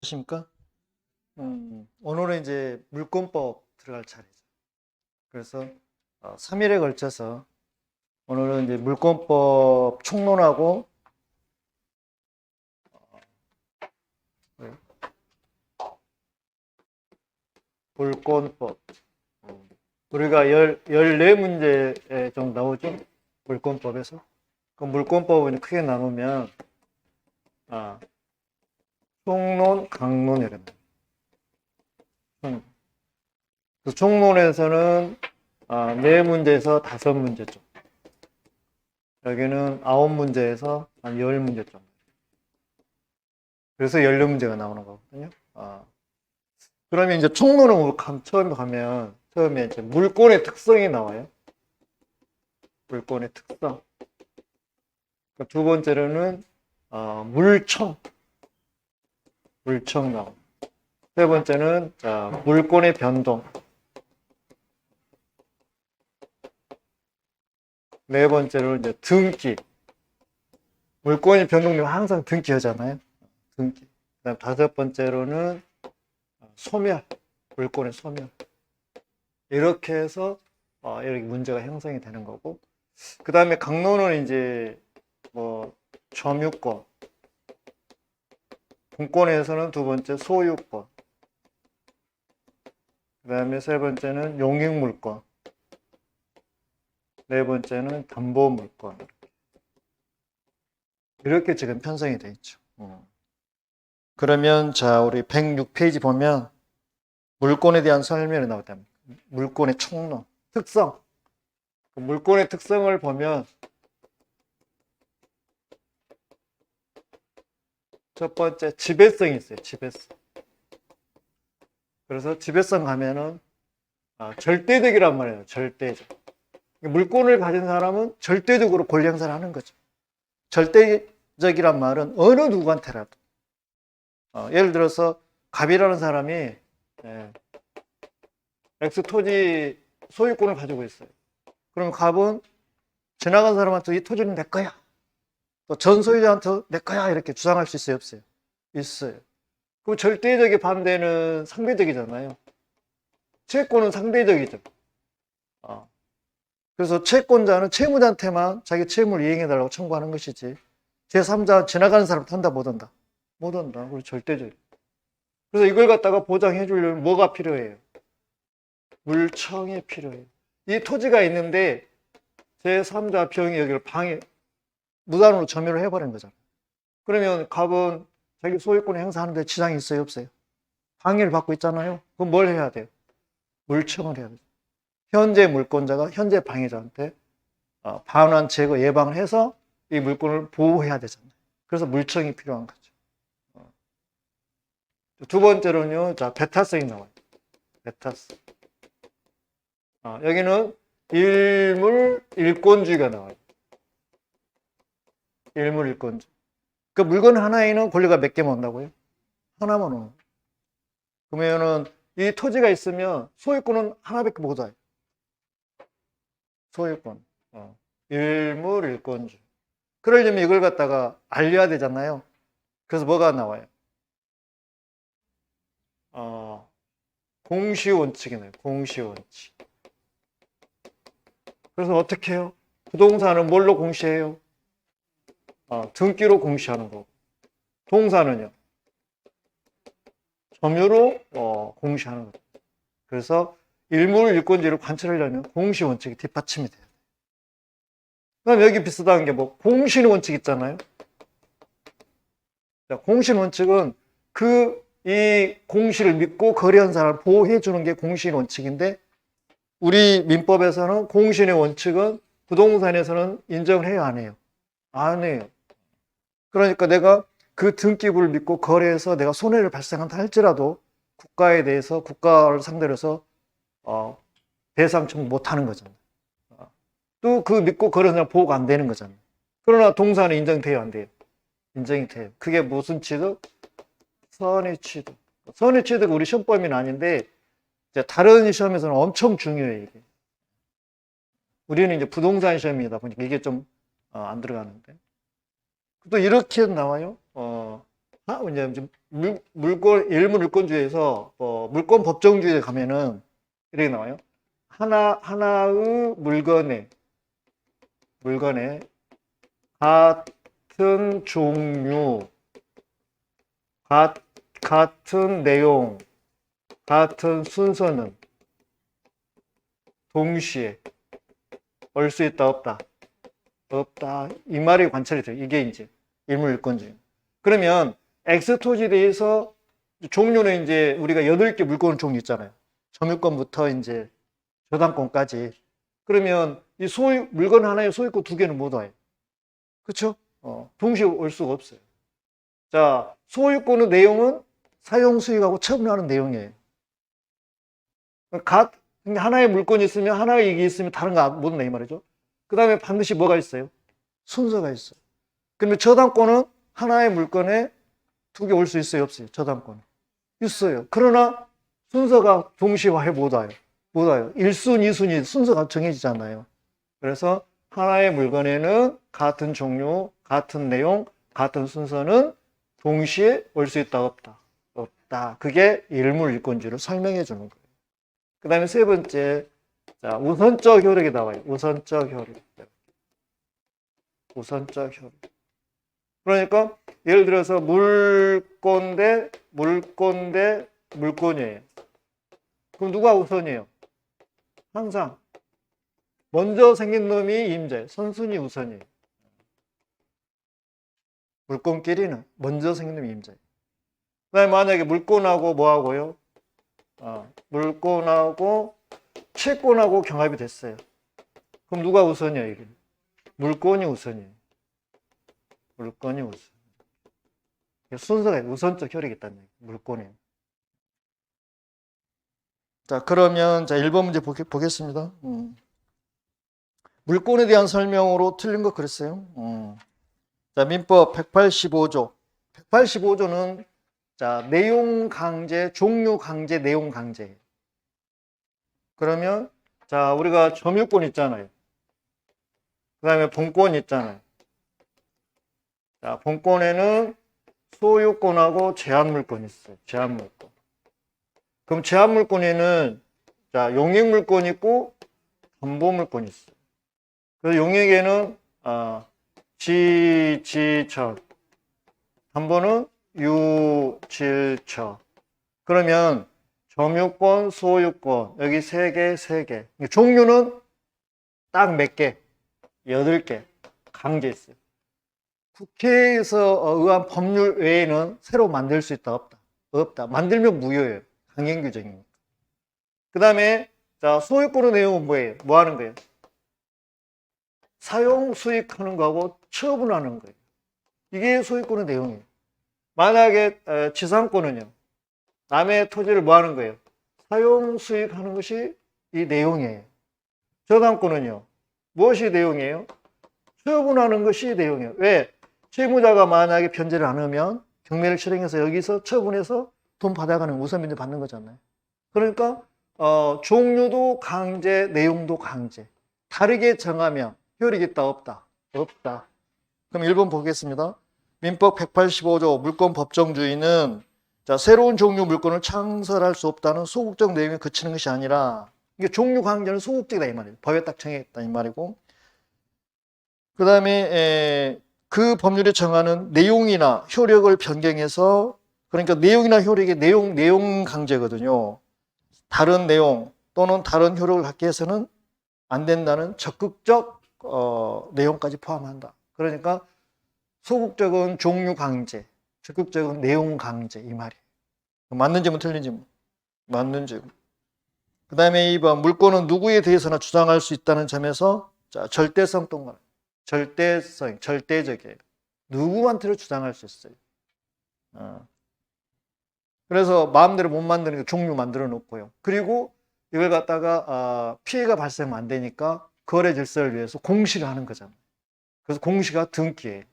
안녕하십니까? 오늘은 이제 물권법 들어갈 차례죠. 그래서 3일에 걸쳐서 오늘은 이제 물권법 총론하고 네, 물권법 우리가 14문제 정도 나오죠? 물권법에서. 그 물권법은 크게 나누면 총론, 강론 이랍니다. 그 총론에서는 4문제에서 5문제죠. 여기는 9문제에서 한 10문제 정도. 그래서 14문제가 나오는 거거든요. 그러면 이제 총론은 처음에 가면 처음에 이제 물권의 특성이 나와요. 물권의 특성. 두 번째로는 물청 나오고. 세 번째는 물권의 변동. 네 번째로는 이제 등기. 물권의 변동률 항상 등기하잖아요. 등기. 그다음 5번째로는 소멸. 물권의 소멸. 이렇게 해서 이렇게 문제가 형성이 되는 거고. 그 다음에 강론은 이제 뭐 점유권. 분권에서는 두 번째 소유권. 그 다음에 세 번째는 용익물권. 네 번째는 담보물권. 이렇게 지금 편성이 되어 있죠. 그러면 자 우리 106페이지 보면 물권에 대한 설명이 나오다. 물권의 총론, 특성. 물권의 특성을 보면 첫 번째 지배성이 있어요. 지배성. 그래서 지배성 가면은 절대적이란 말이에요. 절대적. 물권을 가진 사람은 절대적으로 권리 행사를 하는 거죠. 절대적이란 말은 어느 누구한테라도 예를 들어서 갑이라는 사람이 X 토지 소유권을 가지고 있어요. 그럼 갑은 지나간 사람한테 이 토지는 내 거야. 또 전 소유자한테 내 거야. 이렇게 주장할 수 있어요? 없어요? 있어요. 그럼 절대적의 반대는 상대적이잖아요. 채권은 상대적이죠. 그래서 채권자는 채무자한테만 자기 채무를 이행해달라고 청구하는 것이지 제3자 지나가는 사람한테 한다 못 한다? 못 한다. 그리고 절대적. 그래서 이걸 갖다가 보장해 주려면 뭐가 필요해요? 물청이 필요해요. 이 토지가 있는데 제3자 병이 여기를 무단으로 점유를 해버린 거잖아요. 그러면 갑은 자기 소유권을 행사하는데 지장이 있어요? 없어요? 방해를 받고 있잖아요. 그럼 뭘 해야 돼요? 물청을 해야 돼요. 현재 물권자가 현재 방해자한테 반환, 제거, 예방을 해서 이 물권을 보호해야 되잖아요. 그래서 물청이 필요한 거죠. 두 번째로는요, 배타성이 나와요. 배타성. 여기는 일물 일권주의가 나와요. 일물 일권주. 그 물건 하나에는 권리가 몇 개만 온다고요? 하나만 오는. 그러면은 이 토지가 있으면 소유권은 하나밖에 못 와요. 소유권. 일물 일권주. 그러려면 이걸 갖다가 알려야 되잖아요. 그래서 뭐가 나와요? 공시원칙이네요. 공시원칙. 그래서 어떻게 해요? 부동산은 뭘로 공시해요? 등기로 공시하는 거고. 동사는요? 점유로 공시하는 거죠. 그래서 일물 일권지를 관철하려면 공시원칙이 뒷받침이 돼요. 그럼 여기 비슷한 게 뭐 공신원칙 있잖아요. 공신원칙은 이 공시를 믿고 거래한 사람을 보호해 주는 게 공신원칙인데 우리 민법에서는 공신의 원칙은 부동산에서는 인정을 해요, 안 해요? 안 해요. 그러니까 내가 그 등기부를 믿고 거래해서 내가 손해를 발생한다 할지라도 국가에 대해서 국가를 상대로 해서 배상 청구 못 하는 거잖아요. 또 그 믿고 거래한 사람 보호가 안 되는 거잖아요. 그러나 동산은 인정돼요, 안 돼요? 인정이 돼요. 그게 무슨 취득? 선의취득. 선의취득은 우리 시험 범위는 아닌데 이제 다른 시험에서는 엄청 중요해요, 이게. 우리는 이제 부동산 시험이다 보니까 이게 좀 안 들어가는데. 또 이렇게 나와요. 이제 물권, 일물권주의에서 물권 법정주의에 가면은 이렇게 나와요. 하나의 물건에 같은 종류, 같은 내용, 같은 순서는 동시에 올 수 있다, 없다? 없다. 이 말이 관찰이 돼요. 이게 이제 일물일권주의. 그러면 엑스토지대에서 종류는 이제 우리가 8개 물권 종류 있잖아요. 점유권부터 이제 저당권까지. 그러면 이 물건 하나에 소유권 2개는 못 와요. 그렇죠? 동시에 올 수가 없어요. 자, 소유권의 내용은 사용 수익하고 처분하는 내용이에요. 하나의 물건이 있으면 하나의 이익이 있으면 다른 거 못 내 이 말이죠. 그 다음에 반드시 뭐가 있어요? 순서가 있어요. 그러면 저당권은 하나의 물건에 2개 올 수 있어요, 없어요? 저당권은 있어요. 그러나 순서가 동시에 못 와요. 못 와요. 1순위, 2순위 순서가 정해지잖아요. 그래서 하나의 물건에는 같은 종류, 같은 내용, 같은 순서는 동시에 올 수 있다, 없다? 없다. 그게 일물일권주의를 설명해 주는 거예요. 그 다음에 세 번째, 자, 우선적 효력이 나와요. 우선적 효력. 우선적 효력. 그러니까 예를 들어서 물권 대 물권이에요. 그럼 누가 우선이에요? 항상 먼저 생긴 놈이 임자예요. 선순위 우선이에요. 물권끼리는 먼저 생긴 놈이 임자예요. 그 다음에 만약에 물권하고 뭐하고요? 물권하고 채권하고 경합이 됐어요. 그럼 누가 우선이에요? 이게? 물권이 우선이에요. 물권이 우선. 순서가 우선적 효력이 있다는 얘기예요. 물권에. 자, 그러면 자 1번 문제 보겠습니다. 물권에 대한 설명으로 틀린 거 그랬어요. 자, 민법 185조. 185조는 자, 내용 강제, 종류 강제, 내용 강제. 그러면 자, 우리가 점유권 있잖아요. 그 다음에 본권 있잖아요. 자, 본권에는 소유권하고 제한물권이 있어요. 제한물권. 그럼 제한물권에는 자, 용익물권 있고 담보물권이 있어요. 그래서 용익에는 지지처, 담보는 유질처. 그러면 점유권, 소유권 여기 3개. 종류는 딱 몇 개? 8개 강제 있어요. 국회에서 의한 법률 외에는 새로 만들 수 있다, 없다? 없다. 만들면 무효예요. 강행 규정이니까. 그 다음에 자, 소유권의 내용은 뭐예요? 뭐 하는 거예요? 사용 수익하는 거하고 처분하는 거예요. 이게 소유권의 내용이에요. 만약에 지상권은요, 남의 토지를 뭐 하는 거예요? 사용 수익하는 것이 이 내용이에요. 저당권은요, 무엇이 내용이에요? 처분하는 것이 내용이에요. 왜? 채무자가 만약에 변제를 안 하면 경매를 실행해서 여기서 처분해서 돈 받아가는 우선 변제 받는 거잖아요. 그러니까 종류도 강제, 내용도 강제. 다르게 정하면 효력이 있다, 없다? 없다. 그럼 1번 보겠습니다. 민법 185조 물권 법정주의는 자, 새로운 종류 물권을 창설할 수 없다는 소극적 내용에 그치는 것이 아니라 이게 종류 강제는 소극적이다 이 말이에요. 법에 딱 정해있다 이 말이고, 그 다음에 그 법률이 정하는 내용이나 효력을 변경해서, 그러니까 내용이나 효력이 내용 강제거든요. 다른 내용 또는 다른 효력을 갖게 해서는 안 된다는 적극적 내용까지 포함한다. 그러니까 소극적은 종류 강제, 적극적은 내용 강제 이 말이에요. 맞는지 뭐 틀린지 뭐. 맞는지. 그 다음에 2번 물권은 누구에 대해서나 주장할 수 있다는 점에서 자, 절대성 동관. 절대성, 절대적이에요. 누구한테도 주장할 수 있어요. 그래서 마음대로 못 만드는 게 종류 만들어 놓고요. 그리고 이걸 갖다가 피해가 발생하면 안 되니까 거래 질서를 위해서 공시를 하는 거잖아요. 그래서 공시가 등기예요.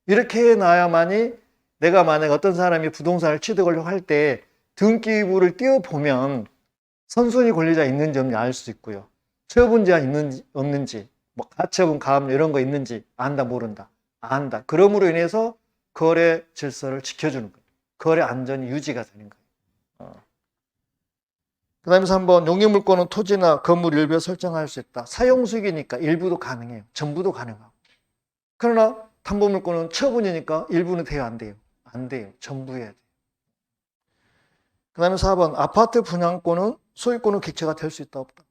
이렇게 해놔야만이 내가 만약 어떤 사람이 부동산을 취득하려고 할 때 등기부를 띄워보면 선순위 권리자 있는지 없는지 알 수 있고요. 처분자 있는지 없는지, 뭐 가처분, 가압류 이런 거 있는지 안다, 모른다? 안다. 그럼으로 인해서 거래 질서를 지켜주는 거예요. 거래 안전이 유지가 되는 거예요. 그 다음에 3번 용익물권은 토지나 건물 일부에 설정할 수 있다. 사용수익이니까 일부도 가능해요. 전부도 가능하고. 그러나 담보물권은 처분이니까 일부는 돼요, 안 돼요? 안 돼요. 전부 해야 돼요. 그 다음에 4번 아파트 분양권은 소유권은 객체가 될 수 있다, 없다.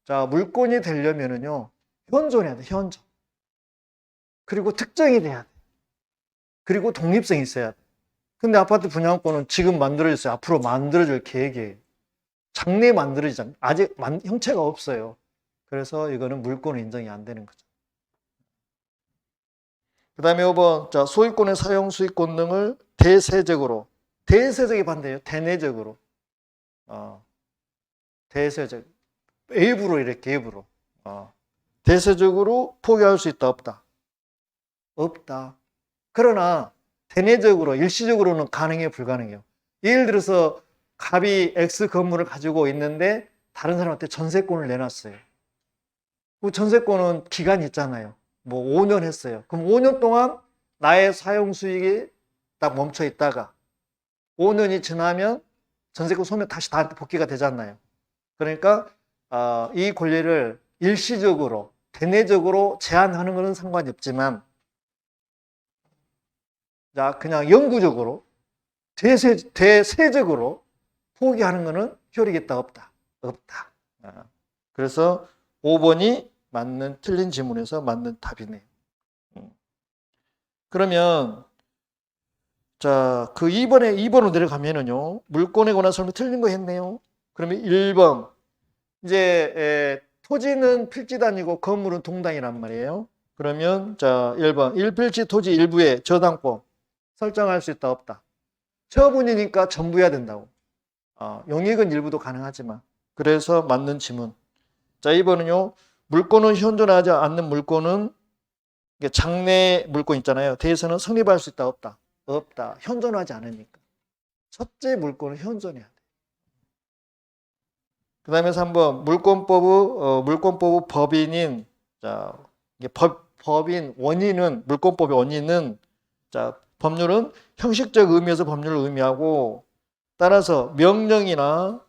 자, 물권이 되려면은요, 현존해야 돼, 현존. 그리고 특정이 돼야 돼. 그리고 독립성이 있어야 돼. 근데 아파트 분양권은 지금 만들어졌어요. 앞으로 만들어질 계획이에요. 장래에 만들어지잖아요. 아직 형체가 없어요. 그래서 이거는 물권은 인정이 안 되는 거죠. 그 다음에 5번, 자, 소유권의 사용 수익권 등을 대세적으로, 대세적이 반대예요. 대내적으로. 대세적. 일부러 이렇게 일부러. 대세적으로 포기할 수 있다, 없다? 없다. 그러나 대내적으로, 일시적으로는 가능해요, 불가능해요? 예를 들어서 갑이 X 건물을 가지고 있는데 다른 사람한테 전세권을 내놨어요. 그 전세권은 기간이 있잖아요. 뭐 5년 했어요. 그럼 5년 동안 나의 사용 수익이 딱 멈춰 있다가 5년이 지나면 전세권 소멸 다시 나한테 복귀가 되잖아요. 그러니까 이 권리를 일시적으로, 대내적으로 제한하는 것은 상관이 없지만, 자, 그냥 영구적으로, 대세적으로 포기하는 것은 효력이 있다, 없다? 없다. 그래서 5번이 맞는, 틀린 지문에서 맞는 답이네요. 그러면, 자, 그 2번으로 내려가면은요, 물권에 관한 설명 틀린 거 했네요. 그러면 1번. 이제, 토지는 필지단이고 건물은 동단이란 말이에요. 그러면, 자, 1번. 1필지 토지 일부의 저당권 설정할 수 있다, 없다? 처분이니까 전부 해야 된다고. 용익은 일부도 가능하지만. 그래서 맞는 지문. 자, 2번은요, 물권은 현존하지 않는 물권은 장래 물권 있잖아요. 대해서는 성립할 수 있다, 없다? 없다. 현존하지 않으니까. 첫째 물권은 현존해야 돼. 그 다음에 3번 물권법의 법인인, 자, 법인 원인은, 물권법의 원인은, 자, 법률은 형식적 의미에서 법률을 의미하고, 따라서 명령이나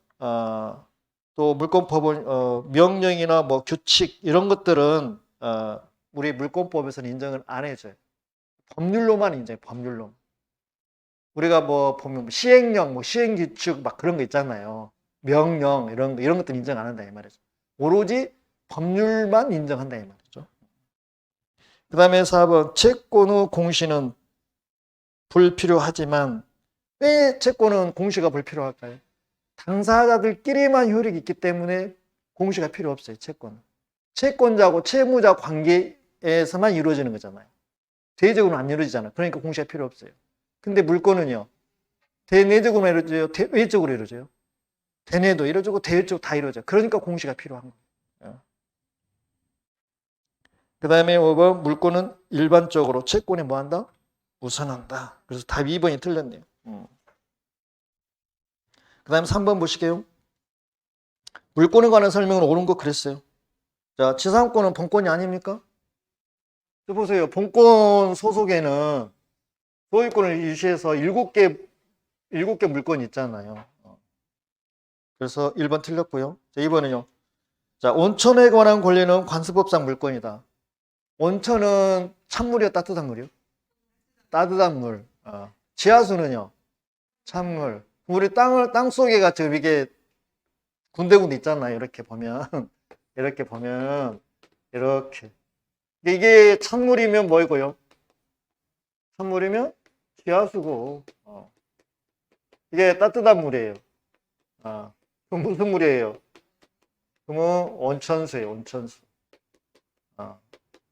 또 물권법은 명령이나 뭐 규칙 이런 것들은 우리 물권법에서는 인정을 안 해줘요. 법률로만 인정해. 법률로. 우리가 뭐 보면 시행령, 뭐 시행규칙 막 그런 거 있잖아요. 명령 이런 것들 인정 안 한다 이 말이죠. 오로지 법률만 인정한다 이 말이죠. 그 다음에 4번 채권 후 공시는 불필요하지만, 왜 채권은 공시가 불필요할까요? 당사자들끼리만 효력이 있기 때문에 공시가 필요 없어요. 채권은. 채권자하고 채무자 관계에서만 이루어지는 거잖아요. 대외적으로는 안 이루어지잖아요. 그러니까 공시가 필요 없어요. 근데 물권은요, 대내적으로 이루어져요? 대외적으로 이루어져요? 대내도 이루어지고 대외적으로 다 이루어져요. 그러니까 공시가 필요한 거예요. 그 다음에 5번 물권은 일반적으로 채권에 뭐한다? 우선한다. 그래서 답 2번이 틀렸네요. 그 다음에 3번 보실게요. 물권에 관한 설명은 옳은 거 그랬어요. 자, 지상권은 본권이 아닙니까? 저 보세요. 본권 소속에는 소유권을 유시해서 7개 물권이 있잖아요. 그래서 1번 틀렸고요. 자, 2번은요. 자, 온천에 관한 권리는 관습법상 물권이다. 온천은 찬물이요, 따뜻한 물이요? 따뜻한 물. 지하수는요? 찬물. 우리 땅 속에가 지금 이게 군데군데 있잖아요. 이렇게 보면. 이렇게 보면. 이렇게. 이게 찬물이면 뭐이고요? 찬물이면 지하수고. 이게 따뜻한 물이에요. 그럼 무슨 물이에요? 그러면 온천수예요. 온천수.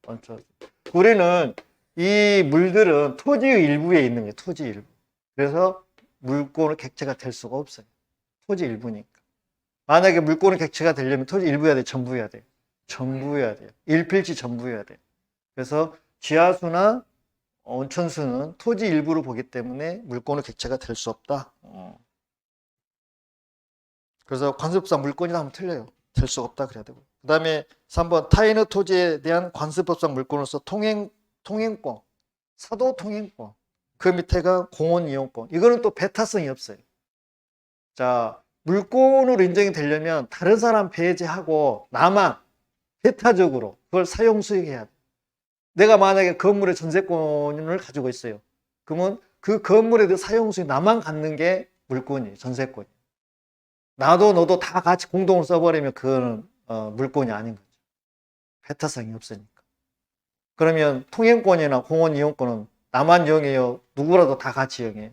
온천수. 우리는 이 물들은 토지의 일부에 있는 거예요. 토지 일부. 그래서 물권의 객체가 될 수가 없어요. 토지 일부니까. 만약에 물권의 객체가 되려면 토지 일부 해야 돼, 전부 해야 돼. 전부 해야 돼요. 일필지 전부 해야 돼. 그래서 지하수나 온천수는 토지 일부로 보기 때문에 물권의 객체가 될 수 없다. 그래서 관습상 물권이라 하면 틀려요. 될 수가 없다 그래야 되고. 그 다음에 3번 타인의 토지에 대한 관습법상 물권으로서 통행권, 사도 통행권. 그 밑에가 공원 이용권. 이거는 또 배타성이 없어요. 자, 물권으로 인정이 되려면 다른 사람 배제하고 나만 배타적으로 그걸 사용 수익해야 돼. 내가 만약에 건물의 전세권을 가지고 있어요. 그러면 그 건물에 대한 사용 수익 나만 갖는 게 물권이에요. 전세권이. 나도 너도 다 같이 공동으로 써버리면 그거는 물권이 아닌 거죠. 배타성이 없으니까. 그러면 통행권이나 공원 이용권은 나만 이용해요? 누구라도 다 같이 이용해요?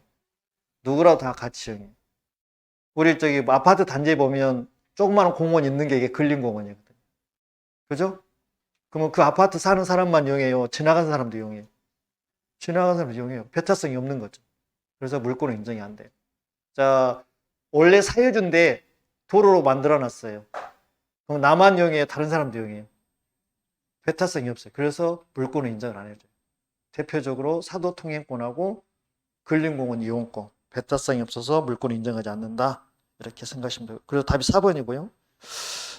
누구라도 다 같이 이용해요. 우리 저기 아파트 단지에 보면 조그마한 공원 있는 게 이게 근린공원이거든요. 그죠? 그러면 그 아파트 사는 사람만 이용해요? 지나가는 사람도 이용해요? 지나가는 사람도 이용해요. 배타성이 없는 거죠. 그래서 물권은 인정이 안 돼요. 자, 원래 사유주인데 도로로 만들어 놨어요. 그럼 나만 이용해요? 다른 사람도 이용해요? 배타성이 없어요. 그래서 물권은 인정을 안 해줘요. 대표적으로 사도통행권하고 근린공원 이용권. 배타성이 없어서 물권을 인정하지 않는다. 이렇게 생각하시면 돼요. 그래서 답이 4번이고요.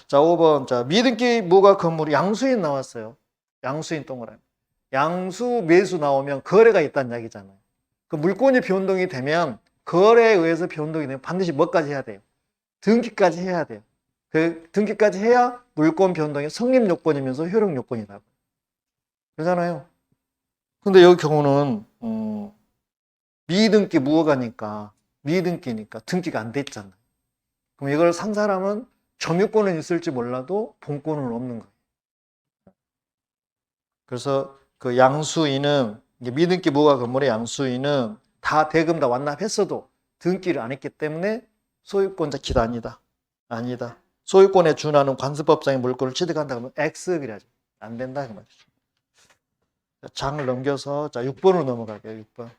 자, 5번. 자, 미등기 무가 건물이 양수인 나왔어요. 양수인 동그라미. 양수, 매수 나오면 거래가 있다는 이야기잖아요. 그 물권이 변동이 되면 거래에 의해서 변동이 되면 반드시 뭐까지 해야 돼요? 등기까지 해야 돼요. 그 등기까지 해야 물권 변동이 성립 요건이면서 효력 요건이라고. 그러잖아요. 근데 여기 경우는 미등기 무허가니까 미등기니까 등기가 안 돼 있잖아요. 그럼 이걸 산 사람은 점유권은 있을지 몰라도 본권은 없는 거예요. 그래서 그 양수인은 미등기 무허가 건물의 양수인은 다 대금 다 완납했어도 등기를 안 했기 때문에 소유권자 기다 아니다. 아니다. 소유권에 준하는 관습법상의 물권을 취득한다 그러면 X 그래야죠. 안 된다 그 말이죠. 장을 넘겨서 자 6번으로 넘어갈게요. 6번.